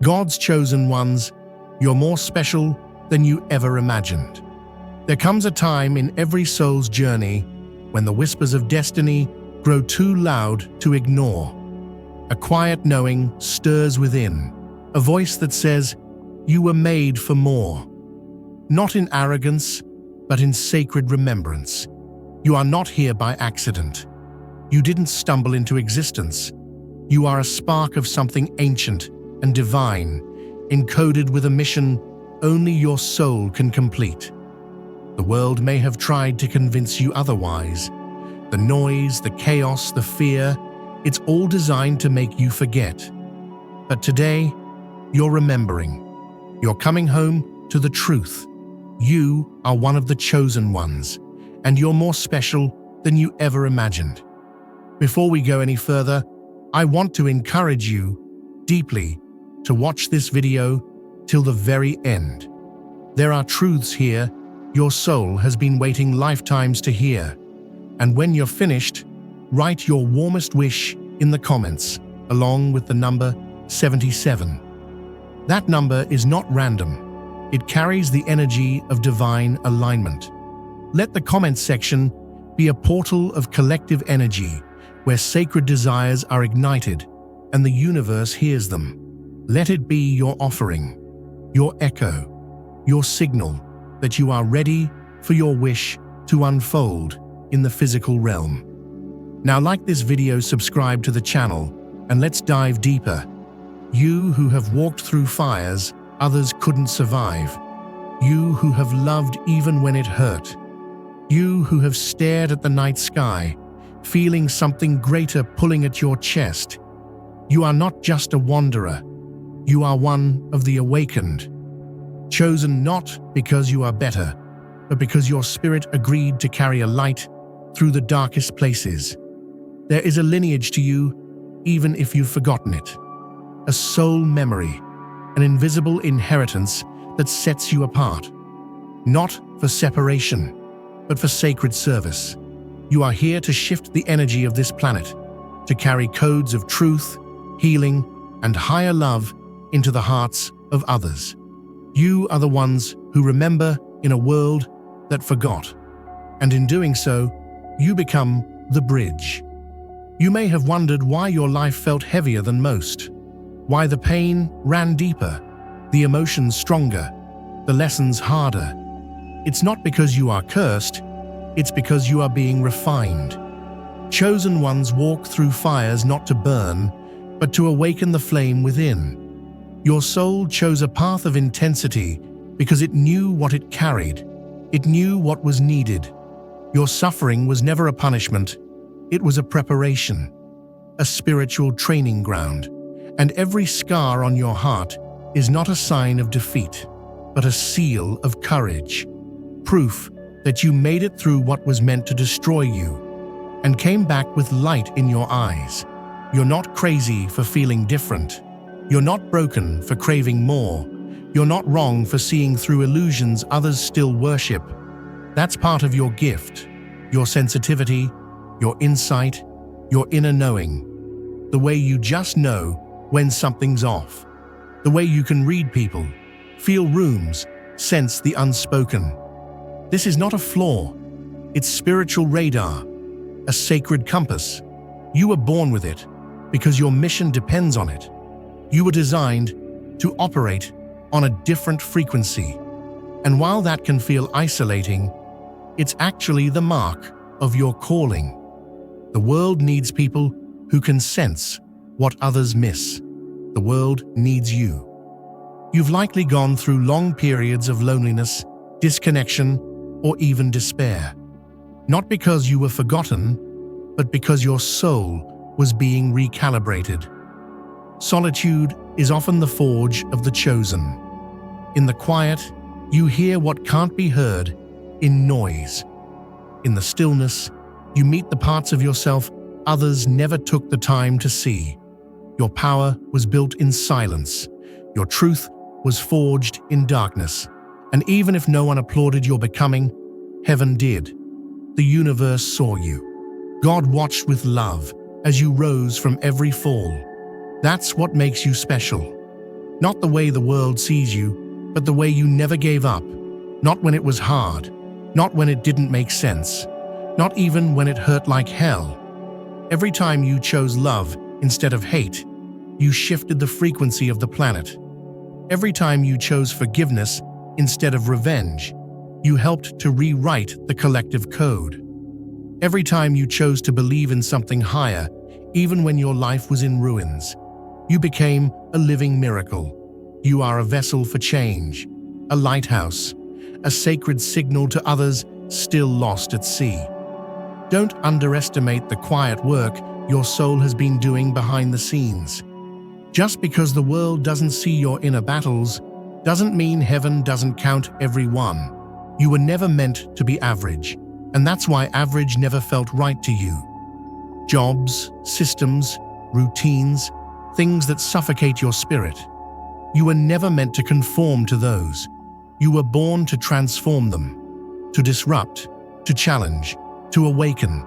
God's chosen ones, you're more special than you ever imagined. There comes a time in every soul's journey when the whispers of destiny grow too loud to ignore. A quiet knowing stirs within, a voice that says, "You were made for more." Not in arrogance, but in sacred remembrance. You are not here by accident. You didn't stumble into existence. You are a spark of something ancient and divine, encoded with a mission only your soul can complete. The world may have tried to convince you otherwise. The noise, the chaos, the fear, it's all designed to make you forget. But today, you're remembering. You're coming home to the truth. You are one of the chosen ones, and you're more special than you ever imagined. Before we go any further, I want to encourage you deeply to watch this video till the very end. There are truths here your soul has been waiting lifetimes to hear. And when you're finished, write your warmest wish in the comments, along with the number 77. That number is not random. It carries the energy of divine alignment. Let the comment section be a portal of collective energy where sacred desires are ignited and the universe hears them. Let it be your offering, your echo, your signal that you are ready for your wish to unfold in the physical realm. Now, like this video, subscribe to the channel, and let's dive deeper. You who have walked through fires others couldn't survive. You who have loved even when it hurt. You who have stared at the night sky, feeling something greater pulling at your chest. You are not just a wanderer. You are one of the awakened. Chosen not because you are better, but because your spirit agreed to carry a light through the darkest places. There is a lineage to you, even if you've forgotten it. A soul memory, an invisible inheritance that sets you apart. Not for separation, but for sacred service. You are here to shift the energy of this planet, to carry codes of truth, healing, and higher love into the hearts of others. You are the ones who remember in a world that forgot. And in doing so, you become the bridge. You may have wondered why your life felt heavier than most, why the pain ran deeper, the emotions stronger, the lessons harder. It's not because you are cursed, it's because you are being refined. Chosen ones walk through fires not to burn, but to awaken the flame within. Your soul chose a path of intensity because it knew what it carried. It knew what was needed. Your suffering was never a punishment. It was a preparation, a spiritual training ground. And every scar on your heart is not a sign of defeat, but a seal of courage. Proof that you made it through what was meant to destroy you and came back with light in your eyes. You're not crazy for feeling different. You're not broken for craving more. You're not wrong for seeing through illusions others still worship. That's part of your gift, your sensitivity, your insight, your inner knowing. The way you just know when something's off. The way you can read people, feel rooms, sense the unspoken. This is not a flaw. It's spiritual radar, a sacred compass. You were born with it because your mission depends on it. You were designed to operate on a different frequency. And while that can feel isolating, it's actually the mark of your calling. The world needs people who can sense what others miss. The world needs you. You've likely gone through long periods of loneliness, disconnection, or even despair. Not because you were forgotten, but because your soul was being recalibrated. Solitude is often the forge of the chosen. In the quiet, you hear what can't be heard in noise. In the stillness, you meet the parts of yourself others never took the time to see. Your power was built in silence. Your truth was forged in darkness. And even if no one applauded your becoming, heaven did. The universe saw you. God watched with love as you rose from every fall. That's what makes you special. Not the way the world sees you, but the way you never gave up. Not when it was hard. Not when it didn't make sense. Not even when it hurt like hell. Every time you chose love instead of hate, you shifted the frequency of the planet. Every time you chose forgiveness instead of revenge, you helped to rewrite the collective code. Every time you chose to believe in something higher, even when your life was in ruins, you became a living miracle. You are a vessel for change, a lighthouse, a sacred signal to others still lost at sea. Don't underestimate the quiet work your soul has been doing behind the scenes. Just because the world doesn't see your inner battles doesn't mean heaven doesn't count every one. You were never meant to be average, and that's why average never felt right to you. Jobs, systems, routines, things that suffocate your spirit. You were never meant to conform to those. You were born to transform them, to disrupt, to challenge, to awaken.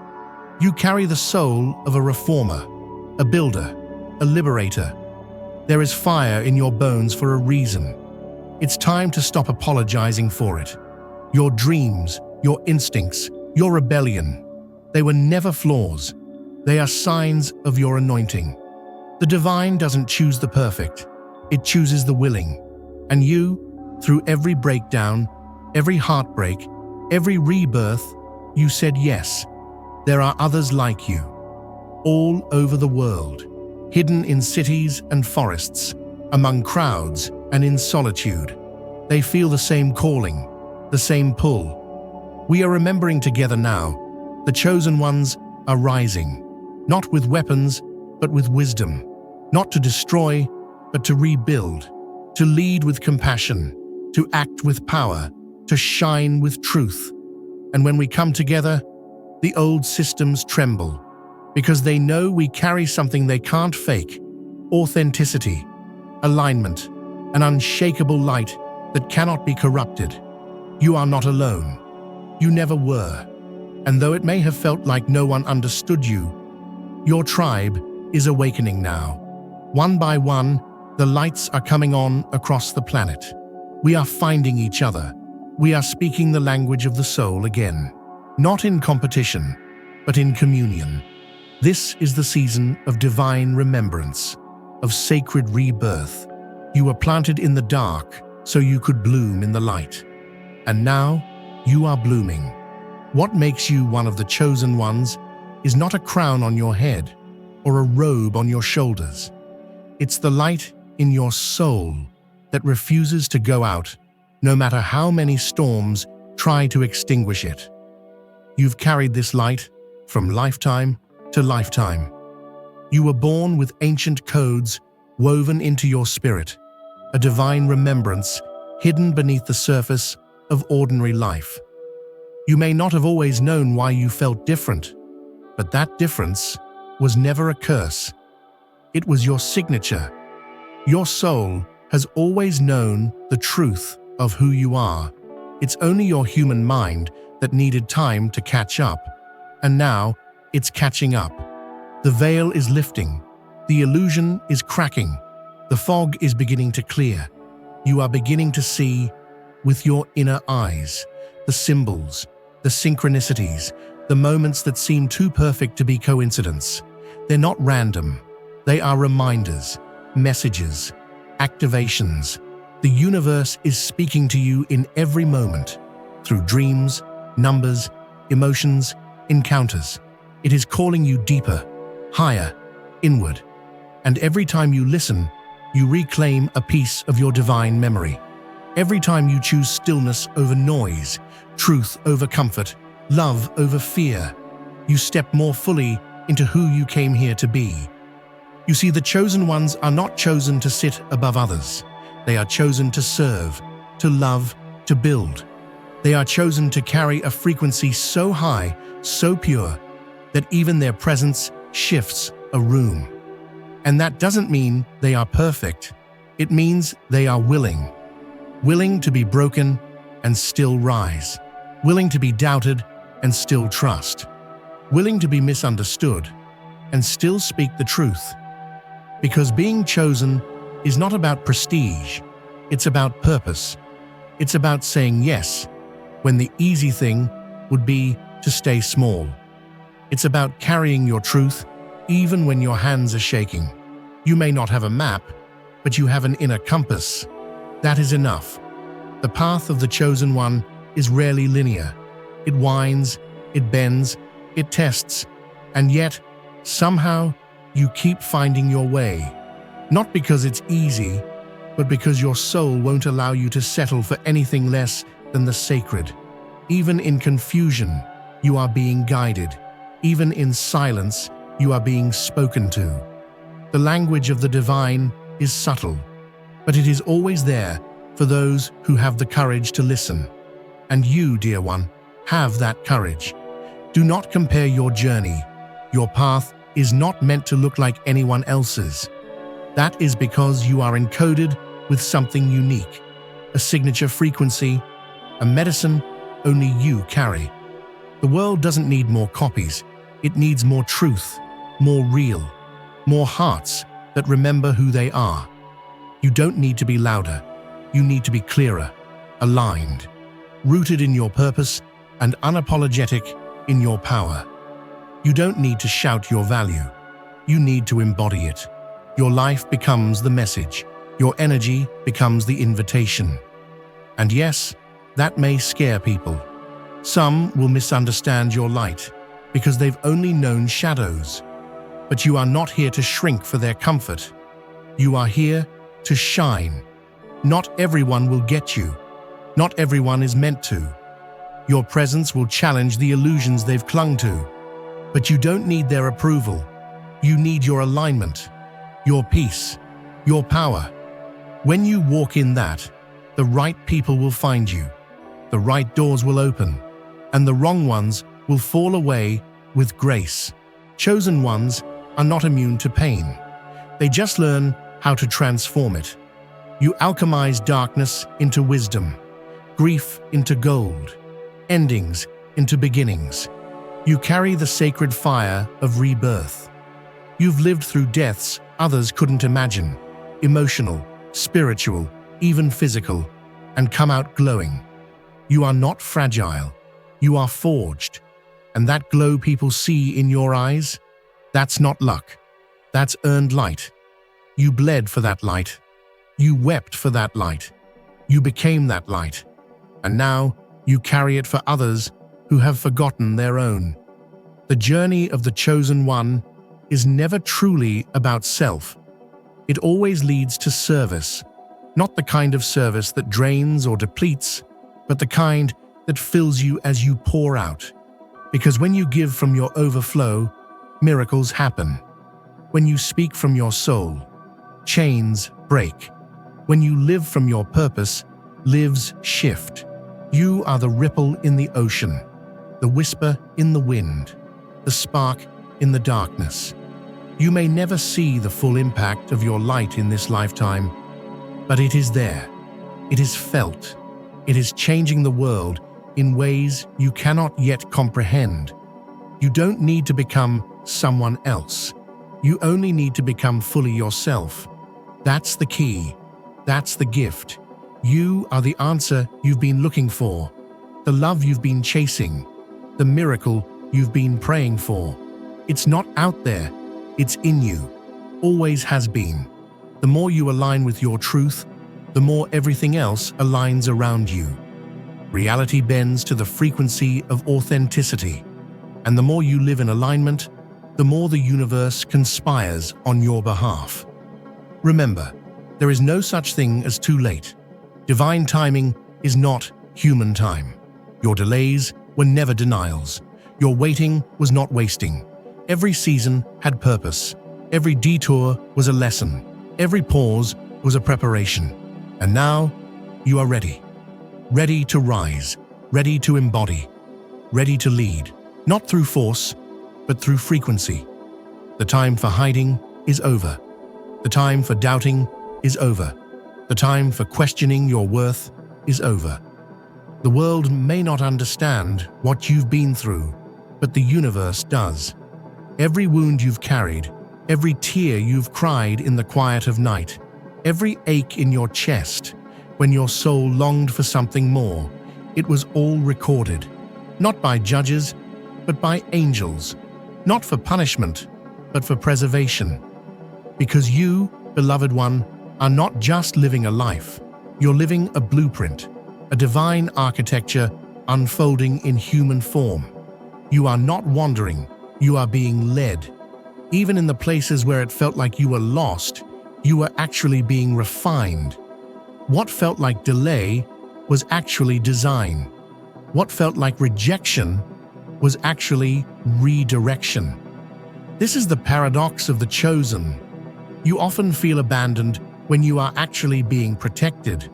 You carry the soul of a reformer, a builder, a liberator. There is fire in your bones for a reason. It's time to stop apologizing for it. Your dreams, your instincts, your rebellion, they were never flaws. They are signs of your anointing. The divine doesn't choose the perfect. It chooses the willing. And you, through every breakdown, every heartbreak, every rebirth, you said yes. There are others like you, all over the world, hidden in cities and forests, among crowds and in solitude. They feel the same calling, the same pull. We are remembering together now. The chosen ones are rising, not with weapons, but with wisdom, not to destroy, but to rebuild, to lead with compassion, to act with power, to shine with truth. And when we come together, the old systems tremble, because they know we carry something they can't fake: authenticity, alignment, an unshakable light that cannot be corrupted. You are not alone. You never were. And though it may have felt like no one understood you, your tribe is awakening now. One by one, the lights are coming on across the planet. We are finding each other. We are speaking the language of the soul again. Not in competition, but in communion. This is the season of divine remembrance, of sacred rebirth. You were planted in the dark so you could bloom in the light. And now, you are blooming. What makes you one of the chosen ones is not a crown on your head or a robe on your shoulders. It's the light in your soul that refuses to go out, no matter how many storms try to extinguish it. You've carried this light from lifetime to lifetime. You were born with ancient codes woven into your spirit, a divine remembrance hidden beneath the surface of ordinary life. You may not have always known why you felt different, but that difference was never a curse. It was your signature. Your soul has always known the truth of who you are. It's only your human mind that needed time to catch up. And now, it's catching up. The veil is lifting. The illusion is cracking. The fog is beginning to clear. You are beginning to see, with your inner eyes, the symbols, the synchronicities, the moments that seem too perfect to be coincidence. They're not random. They are reminders, messages, activations. The universe is speaking to you in every moment, through dreams, numbers, emotions, encounters. It is calling you deeper, higher, inward. And every time you listen, you reclaim a piece of your divine memory. Every time you choose stillness over noise, truth over comfort, love over fear, you step more fully into who you came here to be. You see, the chosen ones are not chosen to sit above others. They are chosen to serve, to love, to build. They are chosen to carry a frequency so high, so pure, that even their presence shifts a room. And that doesn't mean they are perfect. It means they are willing. Willing to be broken and still rise. Willing to be doubted and still trust. Willing to be misunderstood and still speak the truth. Because being chosen is not about prestige. It's about purpose. It's about saying yes when the easy thing would be to stay small. It's about carrying your truth even when your hands are shaking. You may not have a map, but you have an inner compass. That is enough. The path of the chosen one is rarely linear. It winds, it bends, it tests, and yet, somehow, you keep finding your way. Not because it's easy, but because your soul won't allow you to settle for anything less than the sacred. Even in confusion, you are being guided. Even in silence, you are being spoken to. The language of the divine is subtle, but it is always there for those who have the courage to listen. And you, dear one, have that courage. Do not compare your journey. Your path is not meant to look like anyone else's. That is because you are encoded with something unique, a signature frequency, a medicine only you carry. The world doesn't need more copies. It needs more truth, more real, more hearts that remember who they are. You don't need to be louder. You need to be clearer, aligned, rooted in your purpose and unapologetic in your power. You don't need to shout your value. You need to embody it. Your life becomes the message. Your energy becomes the invitation. And yes, that may scare people. Some will misunderstand your light because they've only known shadows. But you are not here to shrink for their comfort. You are here to shine. Not everyone will get you. Not everyone is meant to. Your presence will challenge the illusions they've clung to. But you don't need their approval. You need your alignment, your peace, your power. When you walk in that, the right people will find you, the right doors will open, and the wrong ones will fall away with grace. Chosen ones are not immune to pain. They just learn how to transform it. You alchemize darkness into wisdom, grief into gold, endings into beginnings. You carry the sacred fire of rebirth. You've lived through deaths others couldn't imagine, emotional, spiritual, even physical, and come out glowing. You are not fragile. You are forged. And that glow people see in your eyes, that's not luck. That's earned light. You bled for that light. You wept for that light. You became that light. And now you carry it for others who have forgotten their own. The journey of the chosen one is never truly about self. It always leads to service, not the kind of service that drains or depletes, but the kind that fills you as you pour out. Because when you give from your overflow, miracles happen. When you speak from your soul, chains break. When you live from your purpose, lives shift. You are the ripple in the ocean, the whisper in the wind, the spark in the darkness. You may never see the full impact of your light in this lifetime, but it is there. It is felt. It is changing the world in ways you cannot yet comprehend. You don't need to become someone else. You only need to become fully yourself. That's the key. That's the gift. You are the answer you've been looking for, the love you've been chasing, the miracle you've been praying for. It's not out there. It's in you. Always has been. The more you align with your truth, the more everything else aligns around you. Reality bends to the frequency of authenticity. And the more you live in alignment, the more the universe conspires on your behalf. Remember, there is no such thing as too late. Divine timing is not human time. Your delays were never denials. Your waiting was not wasting. Every season had purpose. Every detour was a lesson. Every pause was a preparation. And now, you are ready. Ready to rise. Ready to embody. Ready to lead. Not through force, but through frequency. The time for hiding is over. The time for doubting is over. The time for questioning your worth is over. The world may not understand what you've been through, but the universe does. Every wound you've carried, every tear you've cried in the quiet of night, Every ache in your chest, when your soul longed for something more, it was all recorded, not by judges, but by angels, not for punishment, but for preservation. Because you, beloved one, are not just living a life, you're living a blueprint, a divine architecture unfolding in human form. You are not wandering, you are being led. Even in the places where it felt like you were lost, you were actually being refined. What felt like delay was actually design. What felt like rejection was actually redirection. This is the paradox of the chosen. You often feel abandoned when you are actually being protected.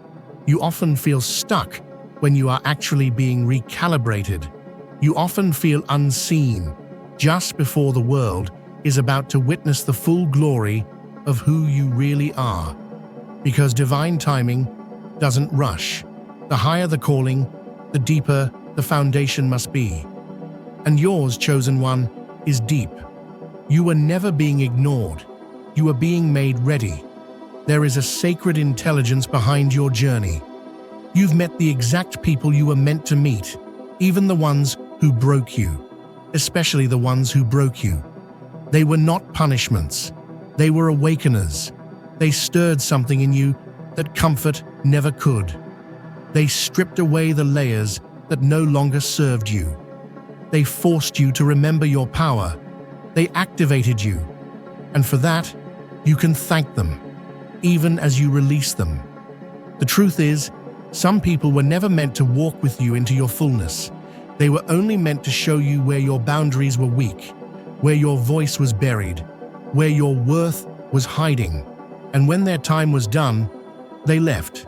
You often feel stuck when you are actually being recalibrated. You often feel unseen just before the world is about to witness the full glory of who you really are. Because divine timing doesn't rush. The higher the calling, the deeper the foundation must be. And yours, chosen one, is deep. You were never being ignored. You are being made ready. There is a sacred intelligence behind your journey. You've met the exact people you were meant to meet, even the ones who broke you, especially the ones who broke you. They were not punishments. They were awakeners. They stirred something in you that comfort never could. They stripped away the layers that no longer served you. They forced you to remember your power. They activated you. And for that, you can thank them, even as you release them. The truth is, some people were never meant to walk with you into your fullness. They were only meant to show you where your boundaries were weak, where your voice was buried, where your worth was hiding. And when their time was done, they left.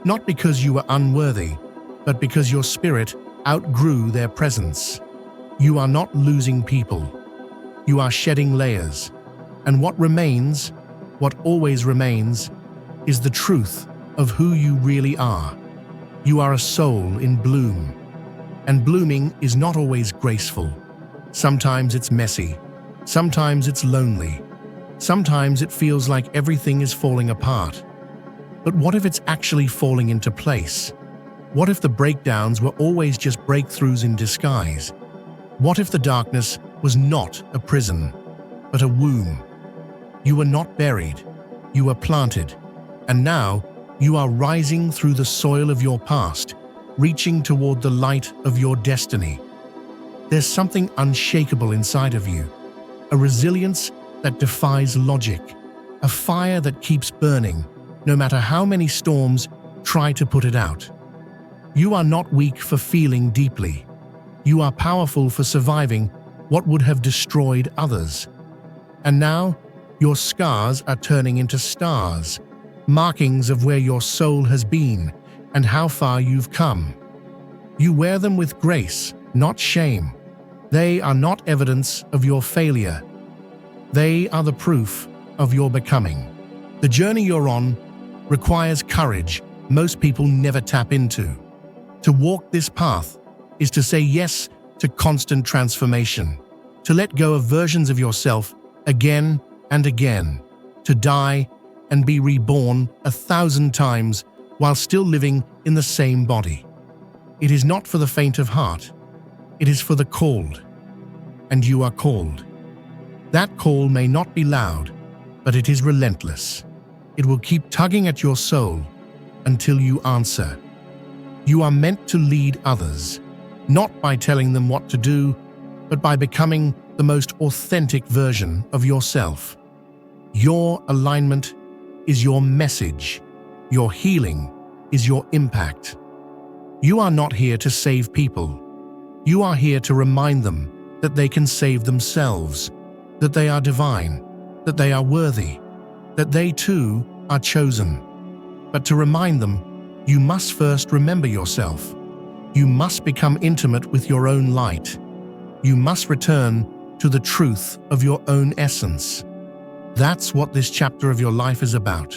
Not because you were unworthy, but because your spirit outgrew their presence. You are not losing people. You are shedding layers. And what remains, what always remains, is the truth of who you really are. You are a soul in bloom. And blooming is not always graceful. Sometimes it's messy. Sometimes it's lonely. Sometimes it feels like everything is falling apart. But what if it's actually falling into place? What if the breakdowns were always just breakthroughs in disguise? What if the darkness was not a prison, but a womb? You were not buried, you were planted, and now you are rising through the soil of your past, reaching toward the light of your destiny. There's something unshakable inside of you, a resilience that defies logic, a fire that keeps burning, no matter how many storms try to put it out. You are not weak for feeling deeply. You are powerful for surviving what would have destroyed others. And now, your scars are turning into stars, markings of where your soul has been and how far you've come. You wear them with grace, not shame. They are not evidence of your failure. They are the proof of your becoming. The journey you're on requires courage most people never tap into. To walk this path is to say yes to constant transformation, to let go of versions of yourself again and again, to die and be reborn 1,000 times while still living in the same body. It is not for the faint of heart. It is for the called. And you are called. That call may not be loud, but it is relentless. It will keep tugging at your soul until you answer. You are meant to lead others, not by telling them what to do, but by becoming the most authentic version of yourself. Your alignment is your message. Your healing is your impact. You are not here to save people. You are here to remind them that they can save themselves, that they are divine, that they are worthy, that they too are chosen. But to remind them, you must first remember yourself. You must become intimate with your own light. You must return to the truth of your own essence. That's what this chapter of your life is about,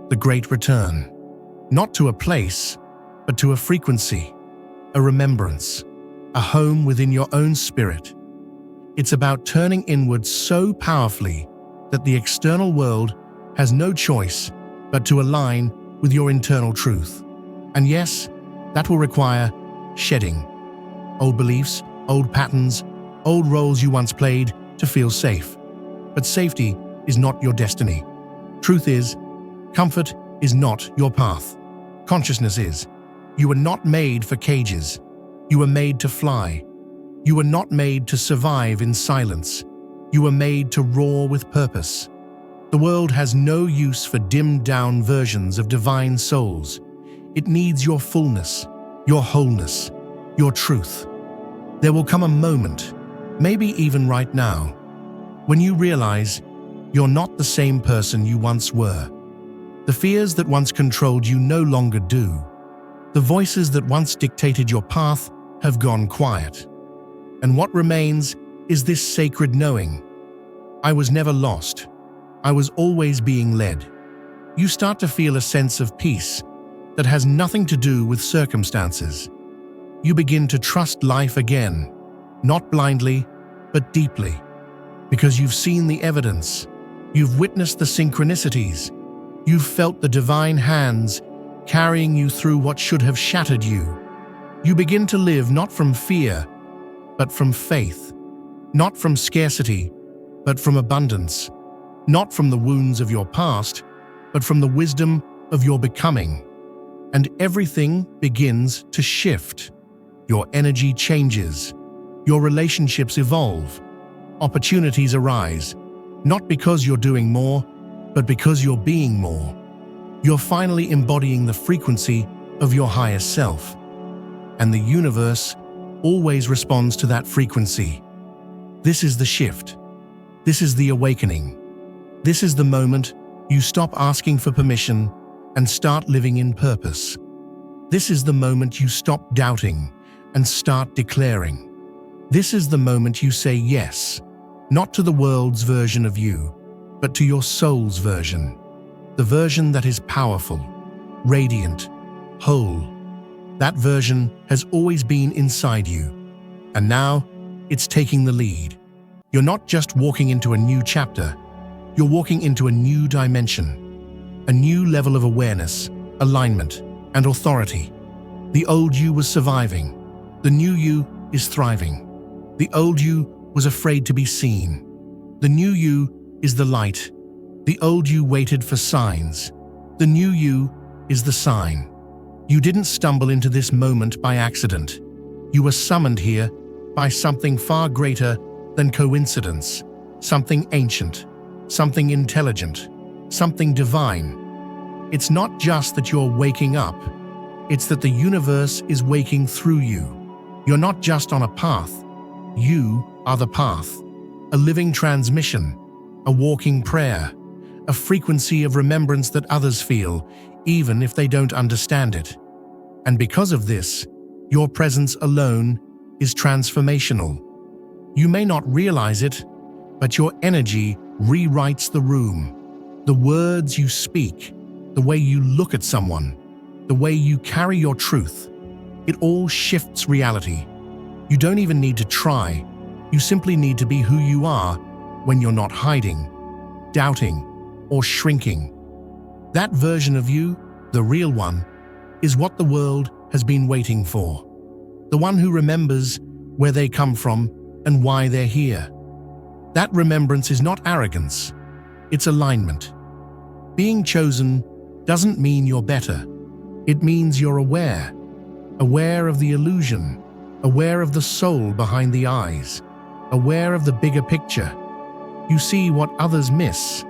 the great return. Not to a place, but to a frequency, a remembrance, a home within your own spirit. It's about turning inward so powerfully that the external world has no choice but to align with your internal truth. And yes, that will require shedding old beliefs, old patterns, old roles you once played to feel safe. But safety is not your destiny. Truth is, comfort is not your path. Consciousness is. You were not made for cages. You were made to fly. You were not made to survive in silence. You were made to roar with purpose. The world has no use for dimmed-down versions of divine souls. It needs your fullness, your wholeness, your truth. There will come a moment, maybe even right now, when you realize you're not the same person you once were. The fears that once controlled you no longer do. The voices that once dictated your path have gone quiet. And what remains is this sacred knowing. I was never lost. I was always being led. You start to feel a sense of peace that has nothing to do with circumstances. You begin to trust life again, not blindly, but deeply, because you've seen the evidence. You've witnessed the synchronicities. You've felt the divine hands carrying you through what should have shattered you. You begin to live not from fear, but from faith, not from scarcity, but from abundance, not from the wounds of your past, but from the wisdom of your becoming. And everything begins to shift. Your energy changes. Your relationships evolve. Opportunities arise, not because you're doing more, but because you're being more. You're finally embodying the frequency of your higher self. And the universe always responds to that frequency. This is the shift. This is the awakening. This is the moment you stop asking for permission and start living in purpose. This is the moment you stop doubting and start declaring. This is the moment you say yes, not to the world's version of you, but to your soul's version. The version that is powerful, radiant, whole. That version has always been inside you, and now it's taking the lead. You're not just walking into a new chapter, you're walking into a new dimension, a new level of awareness, alignment, and authority. The old you was surviving. The new you is thriving. The old you was afraid to be seen. The new you is the light. The old you waited for signs. The new you is the sign. You didn't stumble into this moment by accident. You were summoned here by something far greater than coincidence, something ancient, something intelligent, something divine. It's not just that you're waking up, it's that the universe is waking through you. You're not just on a path, you are the path, a living transmission, a walking prayer, a frequency of remembrance that others feel, even if they don't understand it. And because of this, your presence alone is transformational. You may not realize it, but your energy rewrites the room. The words you speak, the way you look at someone, the way you carry your truth, it all shifts reality. You don't even need to try. You simply need to be who you are when you're not hiding, doubting, or shrinking. That version of you, the real one, is what the world has been waiting for. The one who remembers where they come from and why they're here. That remembrance is not arrogance, it's alignment. Being chosen doesn't mean you're better. It means you're aware of the illusion, aware of the soul behind the eyes, aware of the bigger picture. You see what others miss,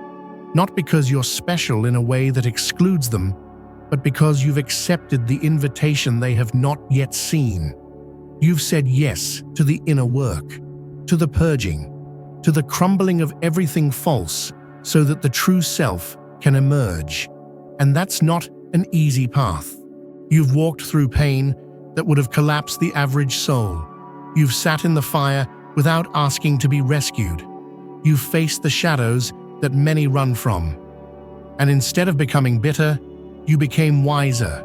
not because you're special in a way that excludes them, but because you've accepted the invitation they have not yet seen. You've said yes to the inner work, to the purging, to the crumbling of everything false so that the true self can emerge. And that's not an easy path. You've walked through pain that would have collapsed the average soul. You've sat in the fire without asking to be rescued. You've faced the shadows that many run from. And instead of becoming bitter, you became wiser.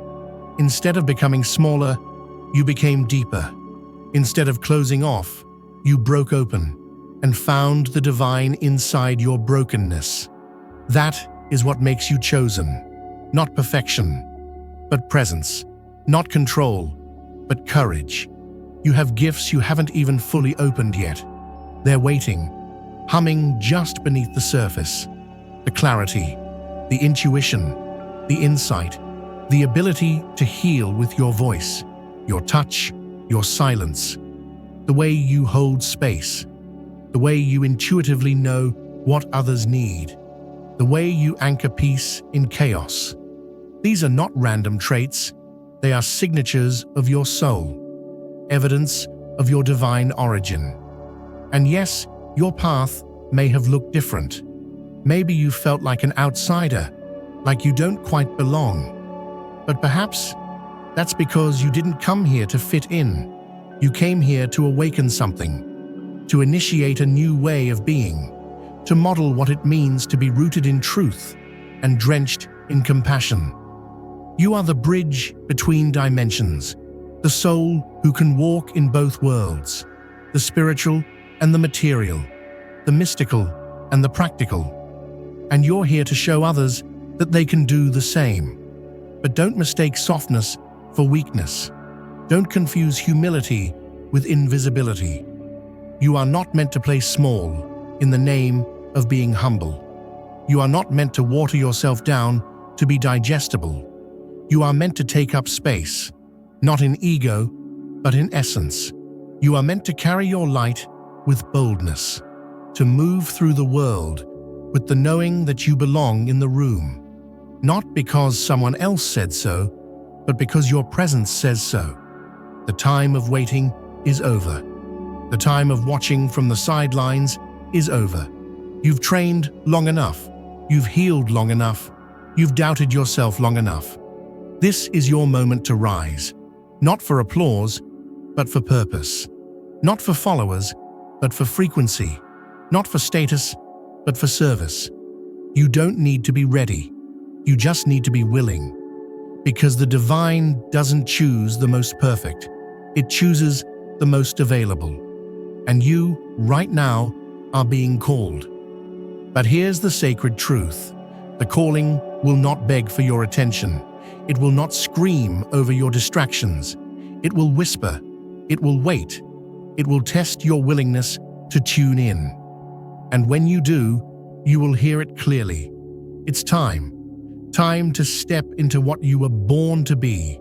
Instead of becoming smaller, you became deeper. Instead of closing off, you broke open and found the divine inside your brokenness. That is what makes you chosen. not perfection, but presence. Not control, but courage. You have gifts you haven't even fully opened yet. They're waiting, humming just beneath the surface. The clarity, the intuition, the insight, the ability to heal with your voice, your touch, your silence, the way you hold space, the way you intuitively know what others need, the way you anchor peace in chaos. These are not random traits, they are signatures of your soul, evidence of your divine origin. And yes, your path may have looked different. Maybe you felt like an outsider, like you don't quite belong. But perhaps that's because you didn't come here to fit in. You came here to awaken something, to initiate a new way of being, to model what it means to be rooted in truth and drenched in compassion. You are the bridge between dimensions, the soul who can walk in both worlds, the spiritual and the material, the mystical and the practical. And you're here to show others that they can do the same. But don't mistake softness for weakness. Don't confuse humility with invisibility. You are not meant to play small in the name of being humble. You are not meant to water yourself down to be digestible. You are meant to take up space, not in ego, but in essence. You are meant to carry your light with boldness, to move through the world with the knowing that you belong in the room, not because someone else said so, but because your presence says so. The time of waiting is over. The time of watching from the sidelines is over. You've trained long enough. You've healed long enough. You've doubted yourself long enough. This is your moment to rise, not for applause, but for purpose. Not for followers, but for frequency. Not for status, but for service. You don't need to be ready. You just need to be willing. Because the divine doesn't choose the most perfect. It chooses the most available. And you, right now, are being called. But here's the sacred truth. The calling will not beg for your attention. It will not scream over your distractions. It will whisper. It will wait. It will test your willingness to tune in. And when you do, you will hear it clearly. It's time. Time to step into what you were born to be.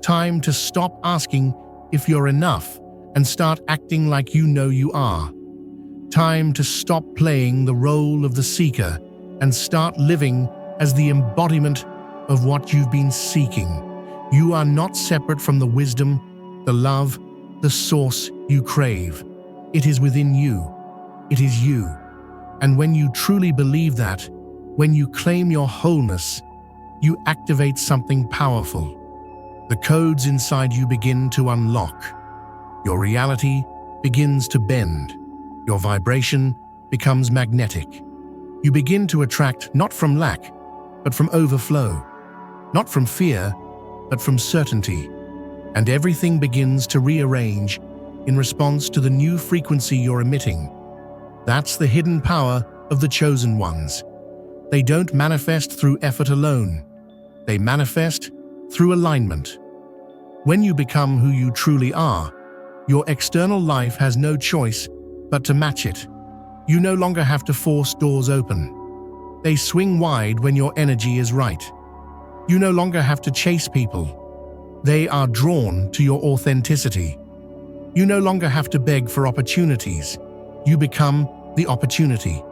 Time to stop asking if you're enough and start acting like you know you are. Time to stop playing the role of the seeker and start living as the embodiment of what you've been seeking. You are not separate from the wisdom, the love, the source you crave. It is within you. It is you. And when you truly believe that, when you claim your wholeness, you activate something powerful. The codes inside you begin to unlock. Your reality begins to bend. Your vibration becomes magnetic. You begin to attract not from lack, but from overflow. Not from fear, but from certainty. And everything begins to rearrange in response to the new frequency you're emitting. That's the hidden power of the chosen ones. They don't manifest through effort alone. They manifest through alignment. When you become who you truly are, your external life has no choice but to match it. You no longer have to force doors open. They swing wide when your energy is right. You no longer have to chase people. They are drawn to your authenticity. You no longer have to beg for opportunities. You become the opportunity.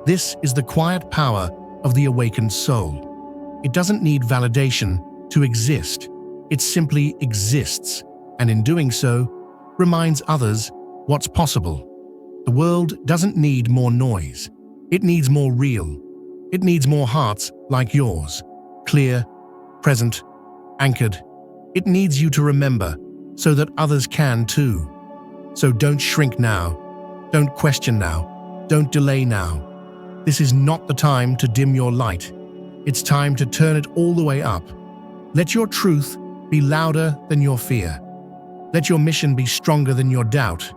This is the quiet power of the awakened soul. It doesn't need validation to exist. It simply exists, and in doing so, reminds others what's possible. The world doesn't need more noise. It needs more real. It needs more hearts like yours, clear, present, anchored. It needs you to remember so that others can too. So don't shrink now. Don't question now. Don't delay now. This is not the time to dim your light. It's time to turn it all the way up. Let your truth be louder than your fear. Let your mission be stronger than your doubt.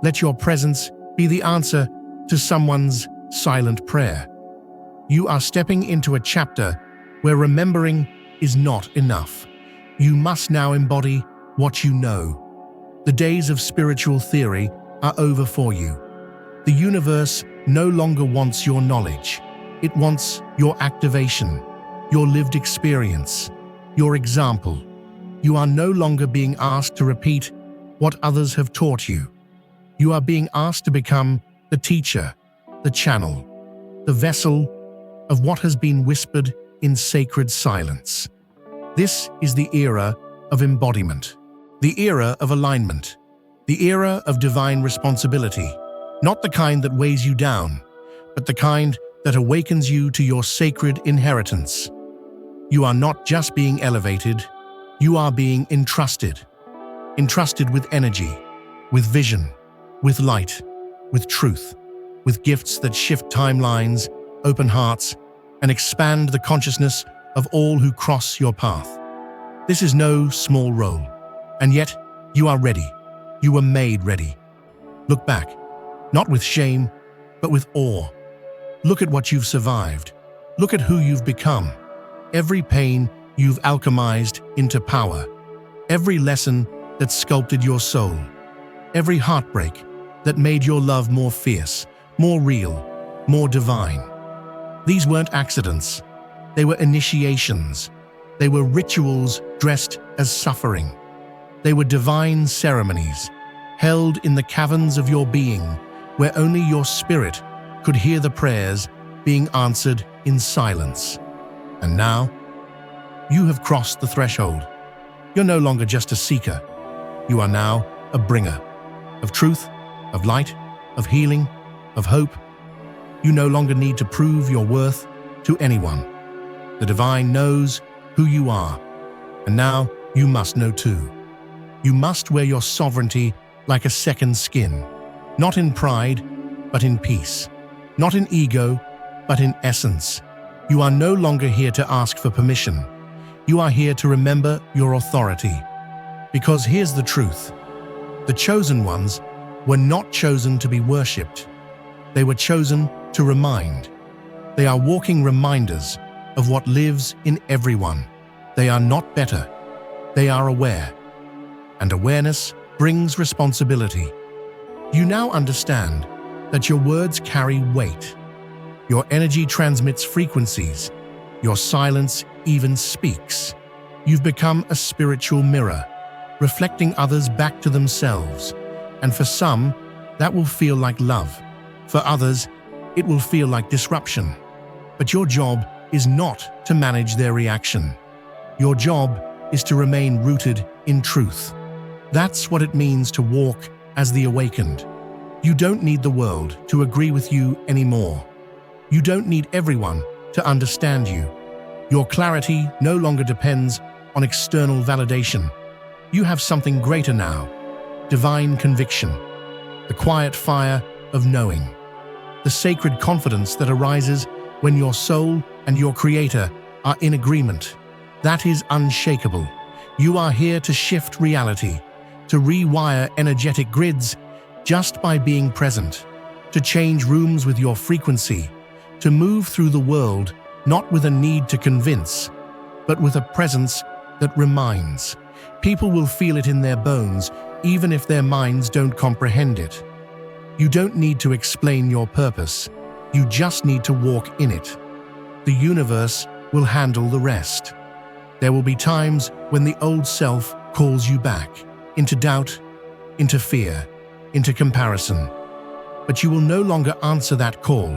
Let your presence be the answer to someone's silent prayer. You are stepping into a chapter where remembering is not enough. You must now embody what you know. The days of spiritual theory are over for you. The universe no longer wants your knowledge. It wants your activation, your lived experience, your example. You are no longer being asked to repeat what others have taught you. You are being asked to become the teacher, the channel, the vessel of what has been whispered in sacred silence. This is the era of embodiment, the era of alignment, the era of divine responsibility, not the kind that weighs you down, but the kind that awakens you to your sacred inheritance. You are not just being elevated, you are being entrusted with energy, with vision, with light, with truth, with gifts that shift timelines, open hearts, and expand the consciousness of all who cross your path. This is no small role, and yet you are ready. You were made ready. Look back, not with shame, but with awe. Look at what you've survived. Look at who you've become. Every pain you've alchemized into power. Every lesson that sculpted your soul. Every heartbreak that made your love more fierce, more real, more divine. These weren't accidents. They were initiations. They were rituals dressed as suffering. They were divine ceremonies, held in the caverns of your being, where only your spirit could hear the prayers being answered in silence. And now, you have crossed the threshold. You're no longer just a seeker. You are now a bringer of truth, of light, of healing, of hope. You no longer need to prove your worth to anyone. The divine knows who you are, and now you must know too. You must wear your sovereignty like a second skin, not in pride, but in peace, not in ego, but in essence. You are no longer here to ask for permission. You are here to remember your authority. Because here's the truth. The chosen ones were not chosen to be worshipped. They were chosen to remind. They are walking reminders of what lives in everyone. They are not better. They are aware. And awareness brings responsibility. You now understand that your words carry weight. Your energy transmits frequencies. Your silence even speaks. You've become a spiritual mirror, reflecting others back to themselves. And for some, that will feel like love. For others, it will feel like disruption. But your job is not to manage their reaction. Your job is to remain rooted in truth. That's what it means to walk as the awakened. You don't need the world to agree with you anymore. You don't need everyone to understand you. Your clarity no longer depends on external validation. You have something greater now, divine conviction, the quiet fire of knowing, the sacred confidence that arises when your soul and your Creator are in agreement. That is unshakable. You are here to shift reality, to rewire energetic grids just by being present, to change rooms with your frequency, to move through the world not with a need to convince, but with a presence that reminds. People will feel it in their bones, even if their minds don't comprehend it. You don't need to explain your purpose. You just need to walk in it. The universe will handle the rest. There will be times when the old self calls you back, into doubt, into fear, into comparison. But you will no longer answer that call.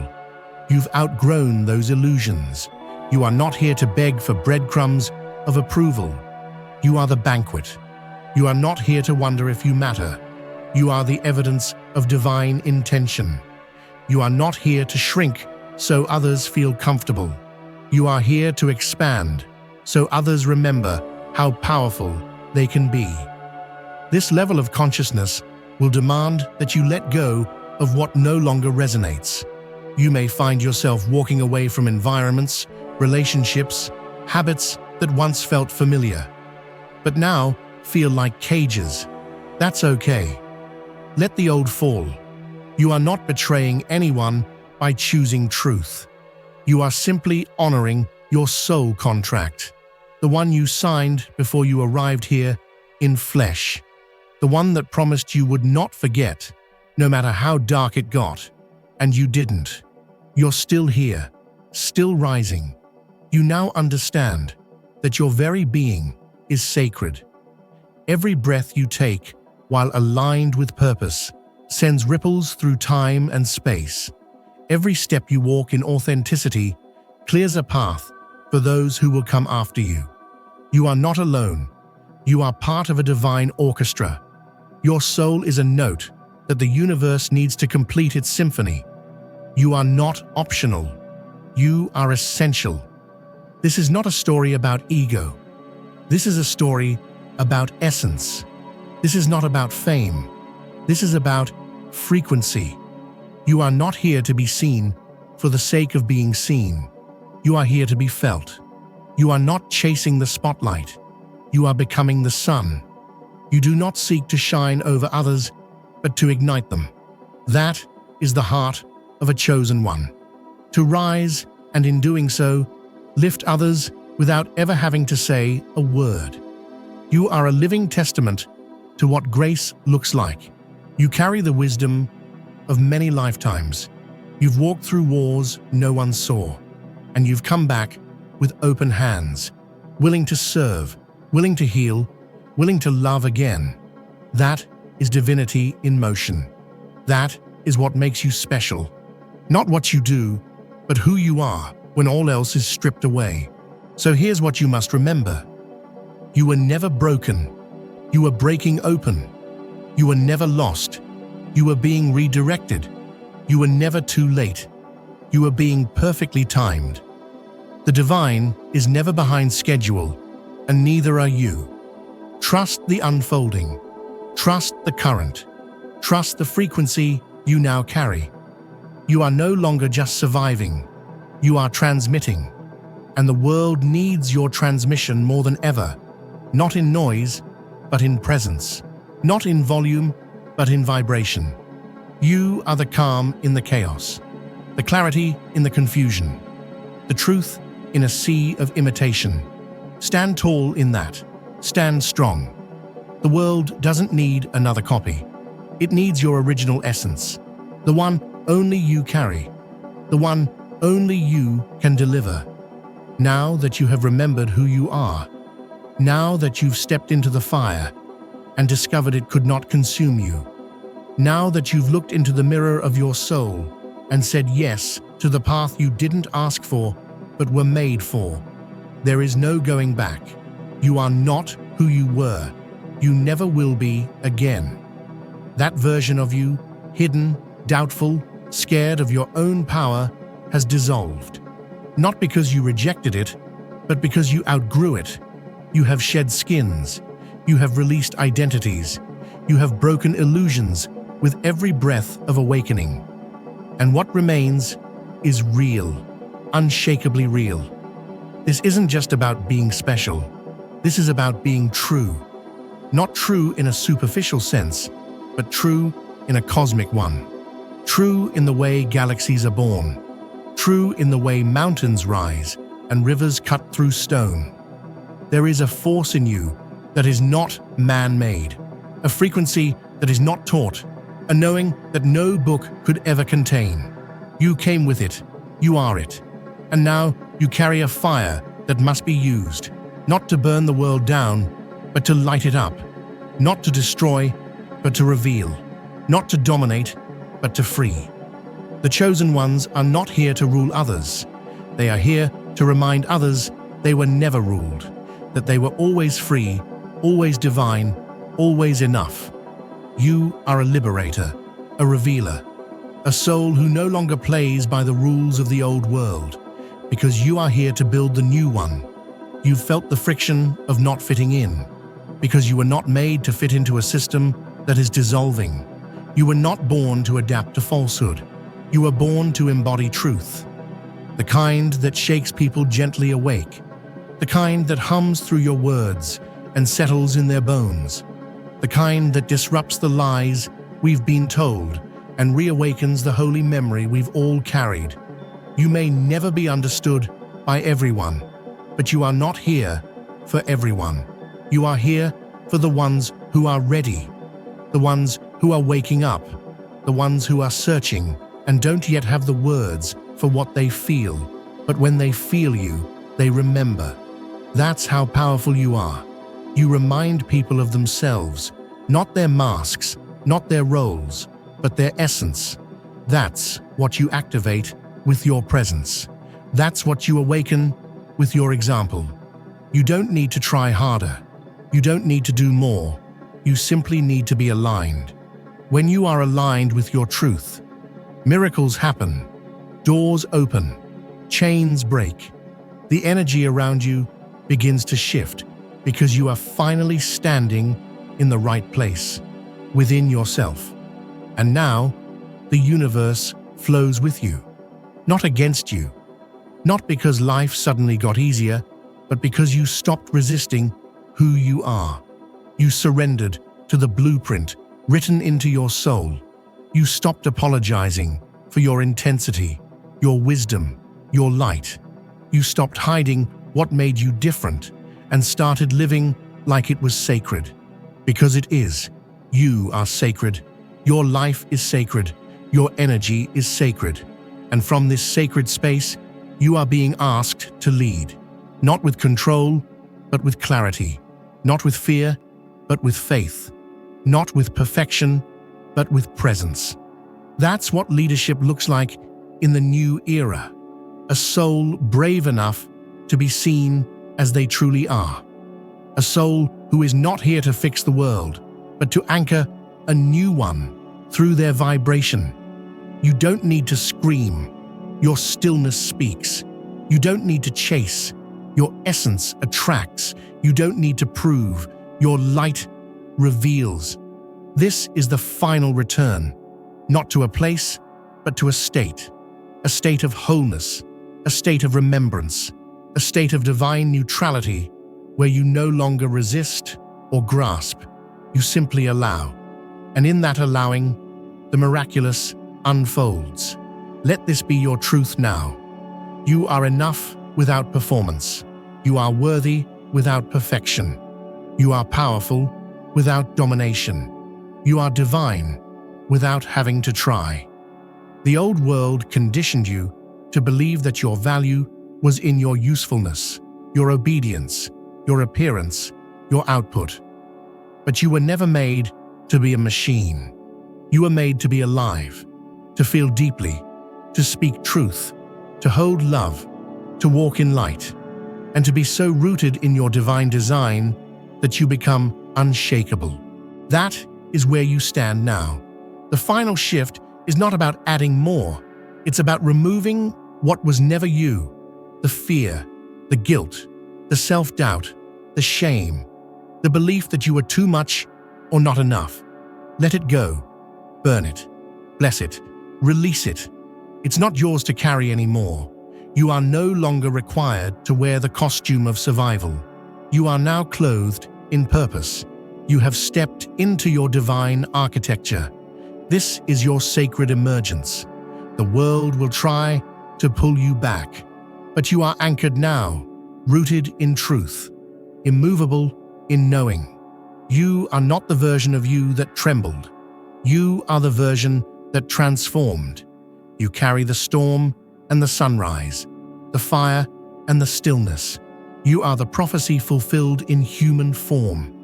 You've outgrown those illusions. You are not here to beg for breadcrumbs of approval. You are the banquet. You are not here to wonder if you matter. You are the evidence of divine intention. You are not here to shrink so others feel comfortable. You are here to expand so others remember how powerful they can be. This level of consciousness will demand that you let go of what no longer resonates. You may find yourself walking away from environments, relationships, habits that once felt familiar, but now feel like cages. That's okay. Let the old fall. You are not betraying anyone by choosing truth. You are simply honoring your soul contract, the one you signed before you arrived here in flesh, the one that promised you would not forget, no matter how dark it got, and you didn't. You're still here, still rising. You now understand that your very being is sacred. Every breath you take, while aligned with purpose, sends ripples through time and space. Every step you walk in authenticity clears a path for those who will come after you. You are not alone. You are part of a divine orchestra. Your soul is a note that the universe needs to complete its symphony. You are not optional. You are essential. This is not a story about ego. This is a story about essence. This is not about fame. This is about frequency. You are not here to be seen for the sake of being seen. You are here to be felt. You are not chasing the spotlight. You are becoming the sun. You do not seek to shine over others, but to ignite them. That is the heart of a chosen one. To rise, and in doing so, lift others without ever having to say a word. You are a living testament to what grace looks like. You carry the wisdom of many lifetimes. You've walked through wars no one saw, and you've come back with open hands, willing to serve, willing to heal, willing to love again. That is divinity in motion. That is what makes you special. Not what you do, but who you are when all else is stripped away. So here's what you must remember. You were never broken. You were breaking open. You were never lost. You were being redirected. You were never too late. You were being perfectly timed. The divine is never behind schedule, and neither are you. Trust the unfolding. Trust the current. Trust the frequency you now carry. You are no longer just surviving. You are transmitting. And the world needs your transmission more than ever. Not in noise, but in presence. Not in volume, but in vibration. You are the calm in the chaos, the clarity in the confusion, the truth in a sea of imitation. Stand tall in that. Stand strong. The world doesn't need another copy. It needs your original essence, the one only you carry, the one only you can deliver. Now that you have remembered who you are, now that you've stepped into the fire and discovered it could not consume you, now that you've looked into the mirror of your soul and said yes to the path you didn't ask for but were made for, there is no going back. You are not who you were. You never will be again. That version of you, hidden, doubtful, scared of your own power, has dissolved. Not because you rejected it, but because you outgrew it. You have shed skins. You have released identities. You have broken illusions with every breath of awakening. And what remains is real, unshakably real. This isn't just about being special. This is about being true. Not true in a superficial sense, but true in a cosmic one. True in the way galaxies are born. True in the way mountains rise and rivers cut through stone. There is a force in you that is not man-made, a frequency that is not taught, a knowing that no book could ever contain. You came with it, you are it, and now you carry a fire that must be used, not to burn the world down, but to light it up, not to destroy, but to reveal, not to dominate, but to free. The chosen ones are not here to rule others. They are here to remind others they were never ruled, that they were always free, always divine, always enough. You are a liberator, a revealer, a soul who no longer plays by the rules of the old world, because you are here to build the new one. You've felt the friction of not fitting in, because you were not made to fit into a system that is dissolving. You were not born to adapt to falsehood. You were born to embody truth, the kind that shakes people gently awake, the kind that hums through your words and settles in their bones, the kind that disrupts the lies we've been told and reawakens the holy memory we've all carried. You may never be understood by everyone. But you are not here for everyone. You are here for the ones who are ready, the ones who are waking up, the ones who are searching and don't yet have the words for what they feel. But when they feel you, they remember. That's how powerful you are. You remind people of themselves, not their masks, not their roles, but their essence. That's what you activate with your presence. That's what you awaken with your example. You don't need to try harder. You don't need to do more. You simply need to be aligned. When you are aligned with your truth, miracles happen, doors open, chains break. The energy around you begins to shift because you are finally standing in the right place, within yourself. And now, the universe flows with you, not against you. Not because life suddenly got easier, but because you stopped resisting who you are. You surrendered to the blueprint written into your soul. You stopped apologizing for your intensity, your wisdom, your light. You stopped hiding what made you different and started living like it was sacred. Because it is. You are sacred. Your life is sacred. Your energy is sacred. And from this sacred space, you are being asked to lead. Not with control, but with clarity. Not with fear, but with faith. Not with perfection, but with presence. That's what leadership looks like in the new era. A soul brave enough to be seen as they truly are. A soul who is not here to fix the world, but to anchor a new one through their vibration. You don't need to scream. Your stillness speaks. You don't need to chase. Your essence attracts. You don't need to prove. Your light reveals. This is the final return, not to a place, but to a state of wholeness, a state of remembrance, a state of divine neutrality where you no longer resist or grasp, you simply allow. And in that allowing, the miraculous unfolds. Let this be your truth now. You are enough without performance. You are worthy without perfection. You are powerful without domination. You are divine without having to try. The old world conditioned you to believe that your value was in your usefulness, your obedience, your appearance, your output. But you were never made to be a machine. You were made to be alive, to feel deeply, to speak truth, to hold love, to walk in light, and to be so rooted in your divine design that you become unshakable. That is where you stand now. The final shift is not about adding more. It's about removing what was never you. The fear, the guilt, the self-doubt, the shame, the belief that you were too much or not enough. Let it go. Burn it. Bless it. Release it. It's not yours to carry anymore. You are no longer required to wear the costume of survival. You are now clothed in purpose. You have stepped into your divine architecture. This is your sacred emergence. The world will try to pull you back, but you are anchored now, rooted in truth, immovable in knowing. You are not the version of you that trembled. You are the version that transformed. You carry the storm and the sunrise, the fire and the stillness. You are the prophecy fulfilled in human form.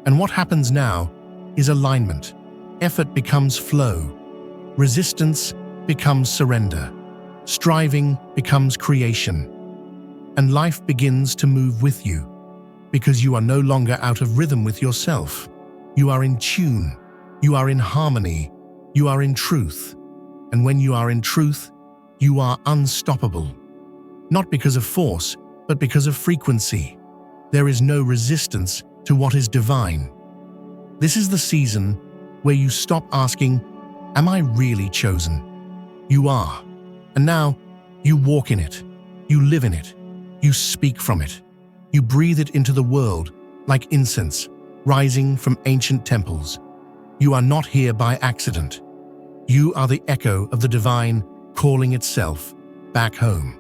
And what happens now is alignment. Effort becomes flow. Resistance becomes surrender. Striving becomes creation. And life begins to move with you, because you are no longer out of rhythm with yourself. You are in tune. You are in harmony. You are in truth. And when you are in truth, you are unstoppable. Not because of force, but because of frequency. There is no resistance to what is divine. This is the season where you stop asking, "Am I really chosen?" You are. And now, you walk in it. You live in it. You speak from it. You breathe it into the world like incense rising from ancient temples. You are not here by accident. You are the echo of the divine calling itself back home.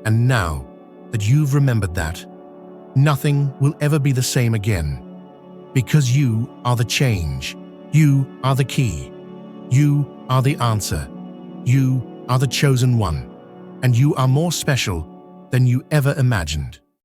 And now, that you've remembered that. Nothing will ever be the same again. Because you are the change. You are the key. You are the answer. You are the chosen one. And you are more special than you ever imagined.